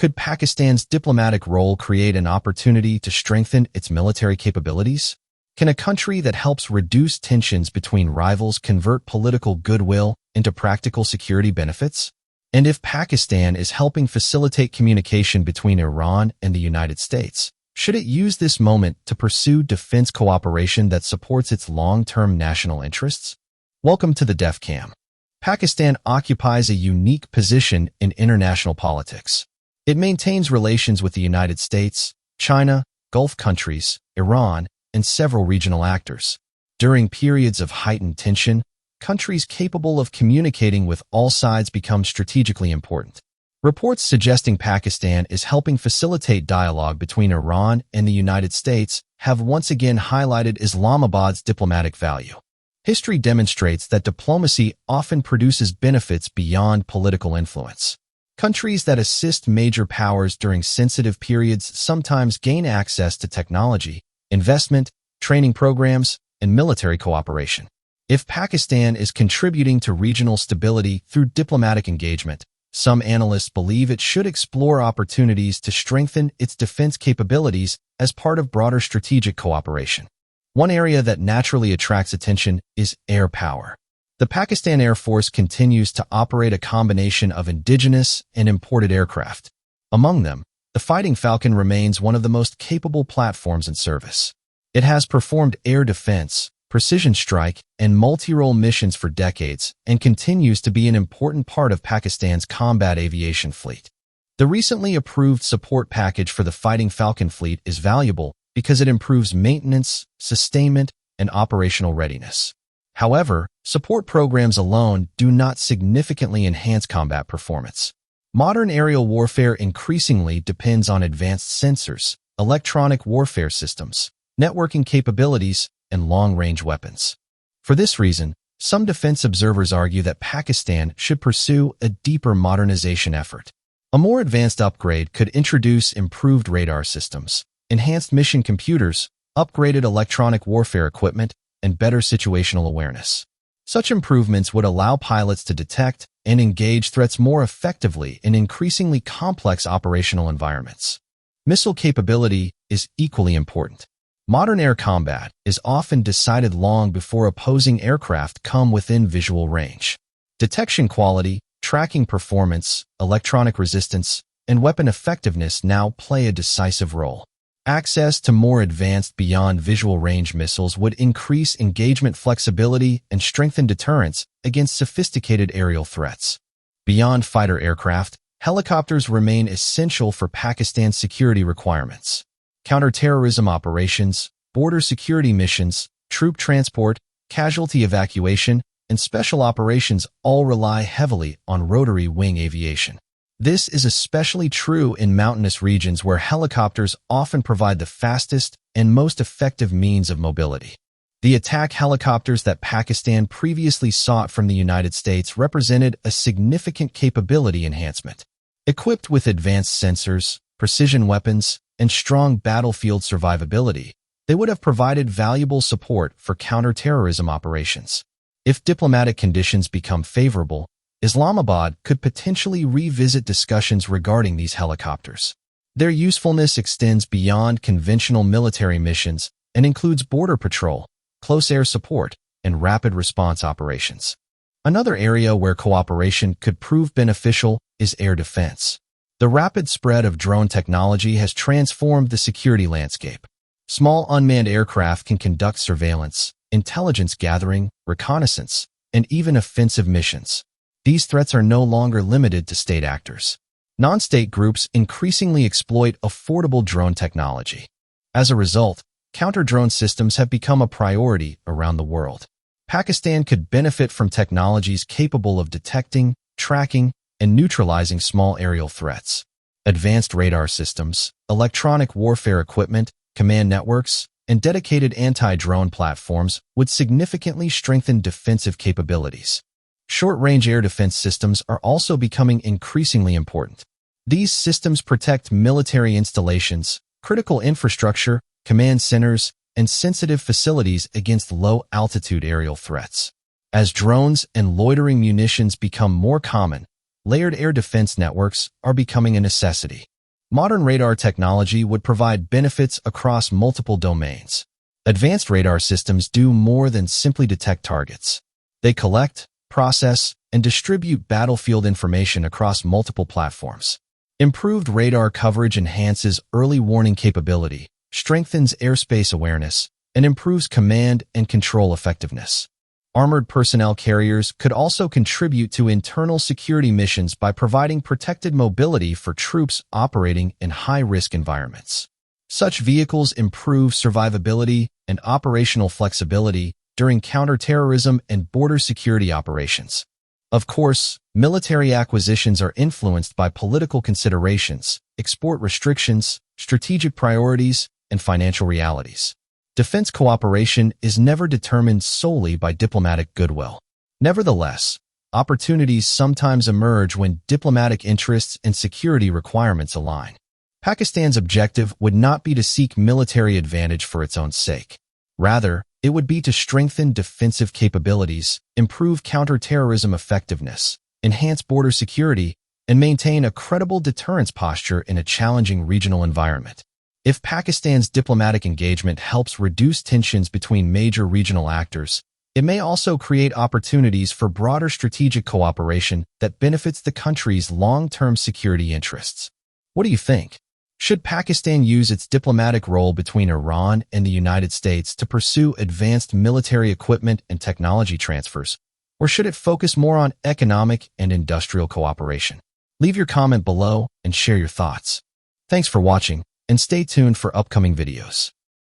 Could Pakistan's diplomatic role create an opportunity to strengthen its military capabilities? Can a country that helps reduce tensions between rivals convert political goodwill into practical security benefits? And if Pakistan is helping facilitate communication between Iran and the United States, should it use this moment to pursue defense cooperation that supports its long-term national interests? Welcome to the DefCam. Pakistan occupies a unique position in international politics. It maintains relations with the United States, China, Gulf countries, Iran, and several regional actors. During periods of heightened tension, countries capable of communicating with all sides become strategically important. Reports suggesting Pakistan is helping facilitate dialogue between Iran and the United States have once again highlighted Islamabad's diplomatic value. History demonstrates that diplomacy often produces benefits beyond political influence. Countries that assist major powers during sensitive periods sometimes gain access to technology, investment, training programs, and military cooperation. If Pakistan is contributing to regional stability through diplomatic engagement, some analysts believe it should explore opportunities to strengthen its defense capabilities as part of broader strategic cooperation. One area that naturally attracts attention is air power. The Pakistan Air Force continues to operate a combination of indigenous and imported aircraft. Among them, the Fighting Falcon remains one of the most capable platforms in service. It has performed air defense, precision strike, and multi-role missions for decades and continues to be an important part of Pakistan's combat aviation fleet. The recently approved support package for the Fighting Falcon fleet is valuable because it improves maintenance, sustainment, and operational readiness. However, support programs alone do not significantly enhance combat performance. Modern aerial warfare increasingly depends on advanced sensors, electronic warfare systems, networking capabilities, and long-range weapons. For this reason, some defense observers argue that Pakistan should pursue a deeper modernization effort. A more advanced upgrade could introduce improved radar systems, enhanced mission computers, upgraded electronic warfare equipment, and better situational awareness. Such improvements would allow pilots to detect and engage threats more effectively in increasingly complex operational environments. Missile capability is equally important. Modern air combat is often decided long before opposing aircraft come within visual range. Detection quality, tracking performance, electronic resistance, and weapon effectiveness now play a decisive role. Access to more advanced beyond visual range missiles would increase engagement flexibility and strengthen deterrence against sophisticated aerial threats. Beyond fighter aircraft, helicopters remain essential for Pakistan's security requirements. Counterterrorism operations, border security missions, troop transport, casualty evacuation, and special operations all rely heavily on rotary wing aviation. This is especially true in mountainous regions where helicopters often provide the fastest and most effective means of mobility. The attack helicopters that Pakistan previously sought from the United States represented a significant capability enhancement. Equipped with advanced sensors, precision weapons, and strong battlefield survivability, they would have provided valuable support for counterterrorism operations. If diplomatic conditions become favorable, Islamabad could potentially revisit discussions regarding these helicopters. Their usefulness extends beyond conventional military missions and includes border patrol, close air support, and rapid response operations. Another area where cooperation could prove beneficial is air defense. The rapid spread of drone technology has transformed the security landscape. Small unmanned aircraft can conduct surveillance, intelligence gathering, reconnaissance, and even offensive missions. These threats are no longer limited to state actors. Non-state groups increasingly exploit affordable drone technology. As a result, counter-drone systems have become a priority around the world. Pakistan could benefit from technologies capable of detecting, tracking, and neutralizing small aerial threats. Advanced radar systems, electronic warfare equipment, command networks, and dedicated anti-drone platforms would significantly strengthen defensive capabilities. Short-range air defense systems are also becoming increasingly important. These systems protect military installations, critical infrastructure, command centers, and sensitive facilities against low-altitude aerial threats. As drones and loitering munitions become more common, layered air defense networks are becoming a necessity. Modern radar technology would provide benefits across multiple domains. Advanced radar systems do more than simply detect targets. They collect, process, and distribute battlefield information across multiple platforms. Improved radar coverage enhances early warning capability, strengthens airspace awareness, and improves command and control effectiveness. Armored personnel carriers could also contribute to internal security missions by providing protected mobility for troops operating in high-risk environments. Such vehicles improve survivability and operational flexibility during counterterrorism and border security operations. Of course, military acquisitions are influenced by political considerations, export restrictions, strategic priorities, and financial realities. Defense cooperation is never determined solely by diplomatic goodwill. Nevertheless, opportunities sometimes emerge when diplomatic interests and security requirements align. Pakistan's objective would not be to seek military advantage for its own sake. Rather, it would be to strengthen defensive capabilities, improve counterterrorism effectiveness, enhance border security, and maintain a credible deterrence posture in a challenging regional environment. If Pakistan's diplomatic engagement helps reduce tensions between major regional actors, it may also create opportunities for broader strategic cooperation that benefits the country's long-term security interests. What do you think? Should Pakistan use its diplomatic role between Iran and the United States to pursue advanced military equipment and technology transfers, or should it focus more on economic and industrial cooperation? Leave your comment below and share your thoughts. Thanks for watching, and stay tuned for upcoming videos.